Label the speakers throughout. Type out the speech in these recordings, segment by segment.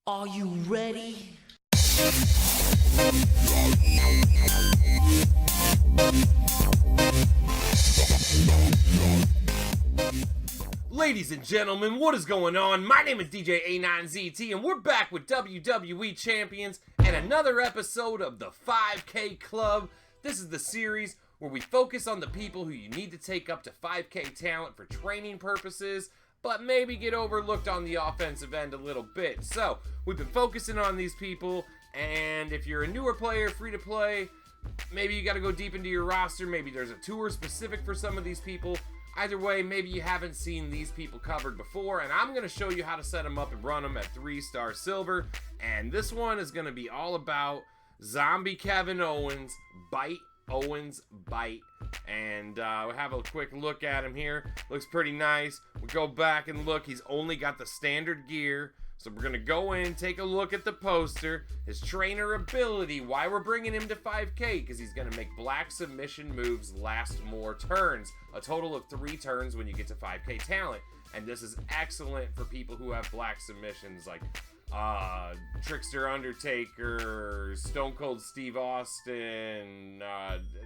Speaker 1: Are you ready?
Speaker 2: Ladies and gentlemen, what is going on? My name is djanonzt, and we're back with WWE Champions and another episode of the 5K Club. This is the series where we focus on the people who you need to take up to 5K talent for training purposes, but maybe get overlooked on the offensive end a little bit. So, we've been focusing on these people, and if you're a newer player, free to play, maybe you got to go deep into your roster, maybe there's a tour specific for some of these people. Either way, maybe you haven't seen these people covered before, and I'm going to show you how to set them up and run them at 3-star silver. And this one is going to be all about Zombie Kevin Owens, Owens bite. And we'll have a quick look at him here. Looks pretty nice. We go back and look. He's only got the standard gear. So we're going to go in, take a look at the poster, his trainer ability, why we're bringing him to 5K, because he's going to make black submission moves last more turns. A total of 3 turns when you get to 5K talent. And this is excellent for people who have black submissions like Trickster Undertaker, Stone Cold Steve Austin.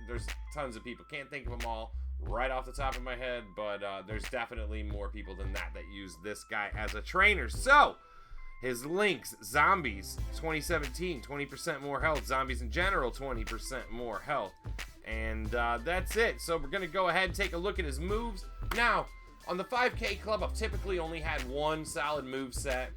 Speaker 2: There's tons of people. Can't think of them all right off the top of my head, but there's definitely more people than that use this guy as a trainer. So, his links: zombies 2017, 20% more health. Zombies in general, 20% more health. And that's it. So we're going to go ahead and take a look at his moves. Now, on the 5K Club, I've typically only had one solid move set.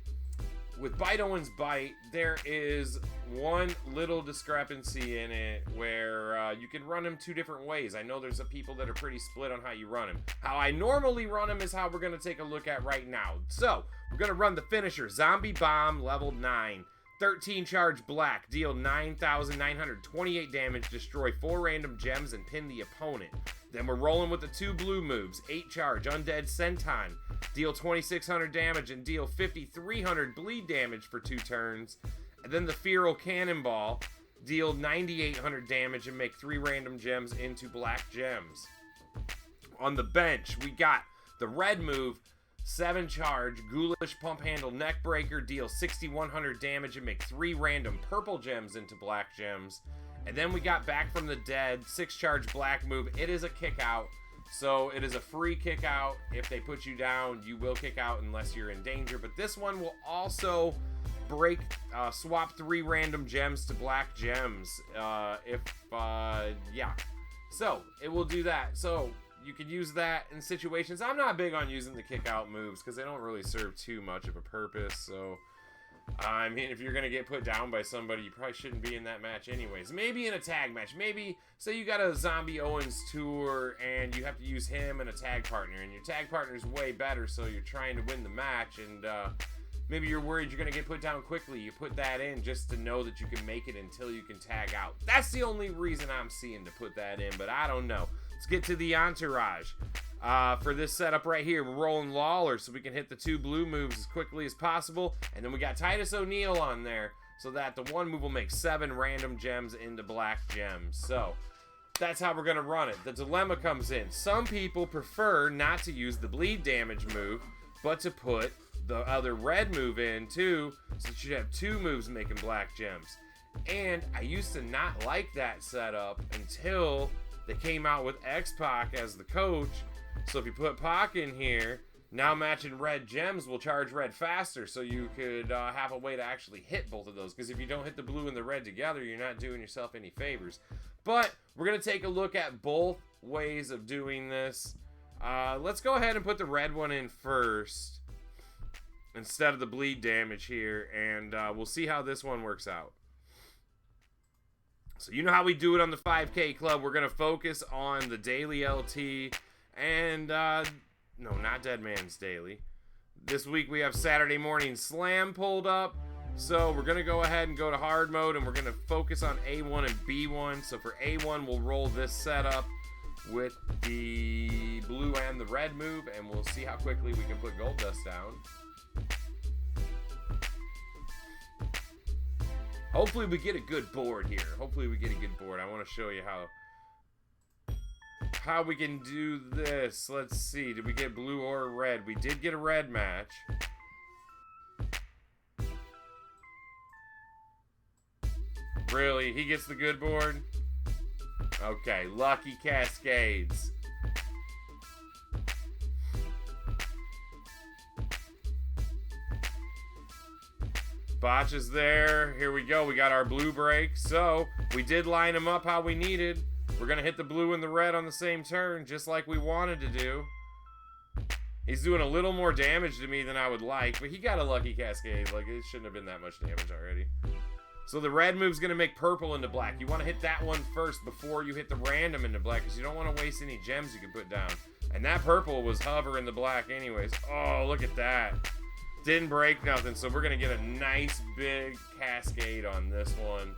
Speaker 2: With Bite Owens Bite, there is one little discrepancy in it where you can run him 2 different ways. I know there's some people that are pretty split on how you run him. How I normally run him is how we're going to take a look at right now. So, we're going to run the finisher, Zombie Bomb, level 9. 13 charge black, deal 9,928 damage, destroy 4 random gems, and pin the opponent. Then we're rolling with the 2 blue moves, 8 charge, Undead Senton, deal 2,600 damage and deal 5,300 bleed damage for 2 turns. And then the Feral Cannonball, deal 9,800 damage and make 3 random gems into black gems. On the bench, we got the red move, 7 charge, Ghoulish Pump Handle Neckbreaker, deal 6,100 damage and make 3 random purple gems into black gems. And then we got Back from the Dead, 6 charge black move. It is a kick out, so it is a free kick out. If they put you down, you will kick out unless you're in danger. But this one will also swap 3 random gems to black gems. Yeah. So it will do that. So you can use that in situations. I'm not big on using the kick out moves because they don't really serve too much of a purpose. So, I mean, if you're going to get put down by somebody, you probably shouldn't be in that match anyways. Maybe in a tag match. Maybe, say you got a Zombie Owens tour and you have to use him and a tag partner. And your tag partner's way better, so you're trying to win the match. And maybe you're worried you're going to get put down quickly. You put that in just to know that you can make it until you can tag out. That's the only reason I'm seeing to put that in, but I don't know. Let's get to the Entourage. For this setup right here, we're rolling Lawler so we can hit the 2 blue moves as quickly as possible. And then we got Titus O'Neil on there so that the 1 move will make 7 random gems into black gems. So that's how we're going to run it. The dilemma comes in. Some people prefer not to use the bleed damage move, but to put the other red move in too, so you should have 2 moves making black gems. And I used to not like that setup until they came out with X-Pac as the coach. So if you put Pac in here, now matching red gems will charge red faster, so you could have a way to actually hit both of those. Because if you don't hit the blue and the red together, you're not doing yourself any favors. But we're going to take a look at both ways of doing this. Let's go ahead and put the red one in first instead of the bleed damage here, and we'll see how this one works out. So you know how we do it on the 5K Club. We're going to focus on the daily LT and, no, not Dead Man's Daily. This week we have Saturday Morning Slam pulled up. So we're going to go ahead and go to hard mode, and we're going to focus on A1 and B1. So for A1, we'll roll this setup with the blue and the red move, and we'll see how quickly we can put Gold Dust down. Hopefully we get a good board here. I want to show you how we can do this. Let's see. Did we get blue or red? We did get a red match. Really? He gets the good board? Okay, Lucky Cascades. Botch is there. Here we go. We got our blue break. So, we did line them up how we needed. We're going to hit the blue and the red on the same turn, just like we wanted to do. He's doing a little more damage to me than I would like, but he got a Lucky Cascade. Like, it shouldn't have been that much damage already. So the red move's going to make purple into black. You want to hit that one first before you hit the random into black, because you don't want to waste any gems you can put down. And that purple was hovering the black anyways. Oh, look at that. Didn't break nothing, so we're going to get a nice big cascade on this one.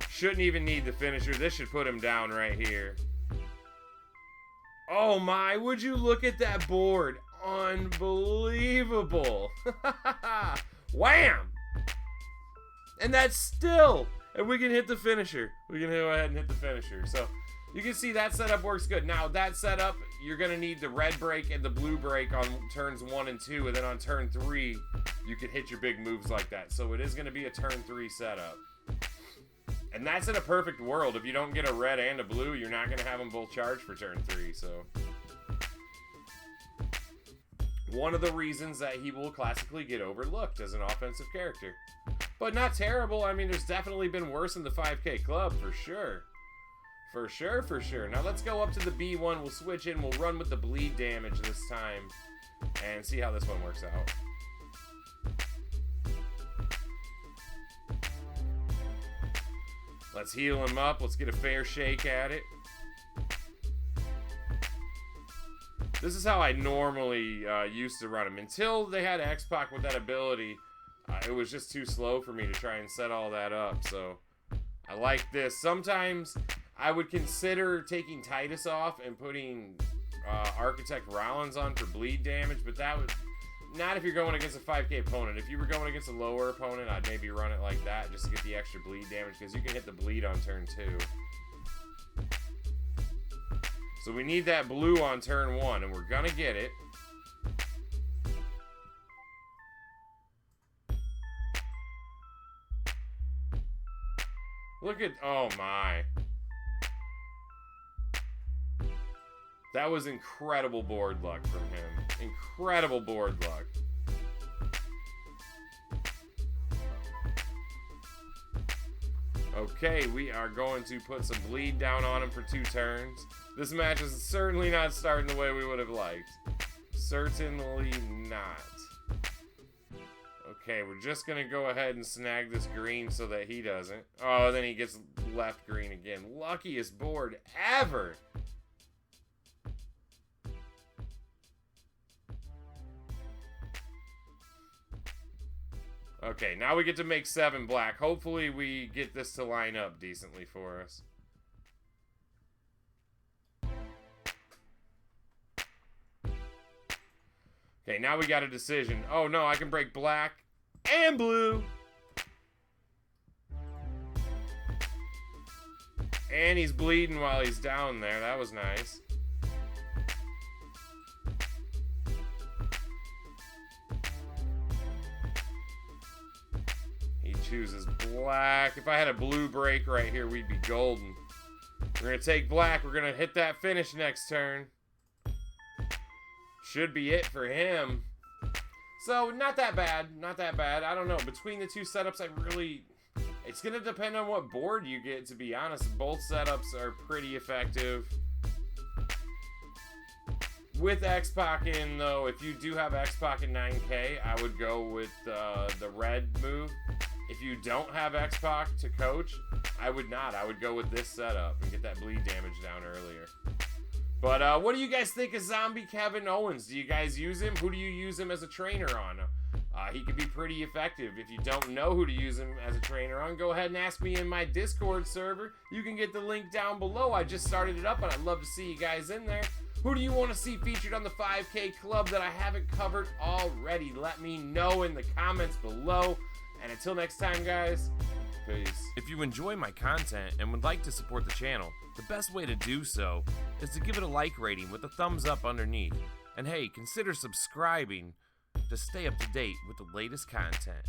Speaker 2: Shouldn't even need the finisher. This should put him down right here. Oh my, would you look at that board? Unbelievable. Wham! And that's still, and we can hit the finisher. We can go ahead and hit the finisher. So you can see that setup works good. Now that setup, you're gonna need the red break and the blue break on turns 1 and 2, and then on turn 3, you can hit your big moves like that. So it is gonna be a turn 3 setup. And that's in a perfect world. If you don't get a red and a blue, you're not gonna have them both charged for turn 3, so. One of the reasons that he will classically get overlooked as an offensive character. But not terrible. I mean, there's definitely been worse in the 5K club, for sure. For sure, for sure. Now let's go up to the B1. We'll switch in. We'll run with the bleed damage this time. And see how this one works out. Let's heal him up. Let's get a fair shake at it. This is how I normally used to run him. Until they had X-Pac with that ability, it was just too slow for me to try and set all that up. So I like this. Sometimes I would consider taking Titus off and putting Architect Rollins on for bleed damage, but that would not if you're going against a 5K opponent. If you were going against a lower opponent, I'd maybe run it like that just to get the extra bleed damage, because you can hit the bleed on turn 2. So we need that blue on turn 1, and we're gonna get it. Look at, oh my. That was incredible board luck from him. Incredible board luck. Okay, we are going to put some bleed down on him for 2 turns. This match is certainly not starting the way we would have liked. Certainly not. Okay, we're just going to go ahead and snag this green so that he doesn't. Oh, then he gets left green again. Luckiest board ever. Okay, now we get to make 7 black. Hopefully we get this to line up decently for us. Okay, now we got a decision. Oh no, I can break black and blue. And he's bleeding while he's down there. That was nice. He chooses black. If I had a blue break right here, we'd be golden. We're going to take black. We're going to hit that finish next turn. Should be it for him. So, not that bad. Not that bad. I don't know. Between the 2 setups, I really... It's going to depend on what board you get, to be honest. Both setups are pretty effective. With X-Pac in, though, if you do have X-Pac in 9K, I would go with the red move. If you don't have X-Pac to coach, I would not. I would go with this setup and get that bleed damage down earlier. But what do you guys think of Zombie Kevin Owens? Do you guys use him? Who do you use him as a trainer on? He could be pretty effective. If you don't know who to use him as a trainer on, go ahead and ask me in my Discord server. You can get the link down below. I just started it up, and I'd love to see you guys in there. Who do you want to see featured on the 5K Club that I haven't covered already? Let me know in the comments below. And until next time, guys, peace. If you enjoy my content and would like to support the channel, the best way to do so is to give it a like rating with a thumbs up underneath. And hey, consider subscribing to stay up to date with the latest content.